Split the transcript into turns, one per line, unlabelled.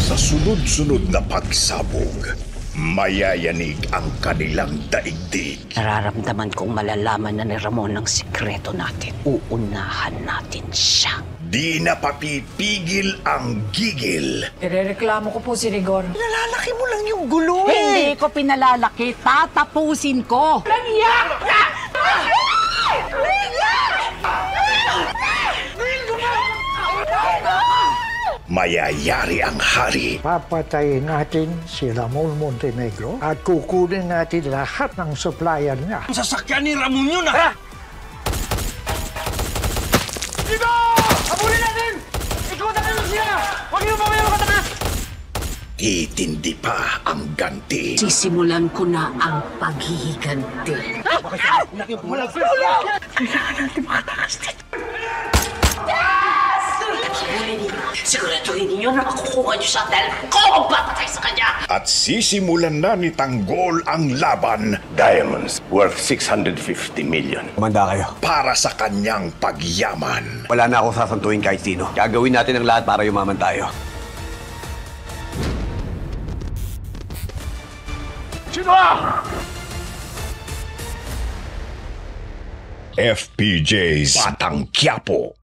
Sa sunod-sunod na pagsabog, mayayanig ang kanilang daigdig.
Nararamdaman kong malalaman na ni Ramon ang sikreto natin. Uunahan natin siya.
Di na papipigil ang gigil.
Irereklamo ko po si Rigor.
Nalalaki mo lang yung gulo
Hindi ko pinalalaki. Tatapusin ko.
Mayayari ang hari.
Papatayin natin si Ramon Montenegro at kukunin natin lahat ng supplier niya.
Ang sasakyan ni Ramon yun, ha?
Dito! Habulin natin! Ikutan natin siya! Huwag niyo mamaya makatakas!
Itindi pa ang ganti.
Sisimulan ko na ang paghihiganti. Siguraduhin ninyo na makukuha niyo siya dahil ko magpapatay sa kanya!
At sisimulan na ni Tanggol ang laban
Diamonds worth 650 million.
Manda kayo.
para sa kanyang pagyaman.
Wala na ako sasantuin kahit sino. Gagawin natin ang lahat para yumaman tayo.
Sino ba?
FPJ's Batang Quiapo.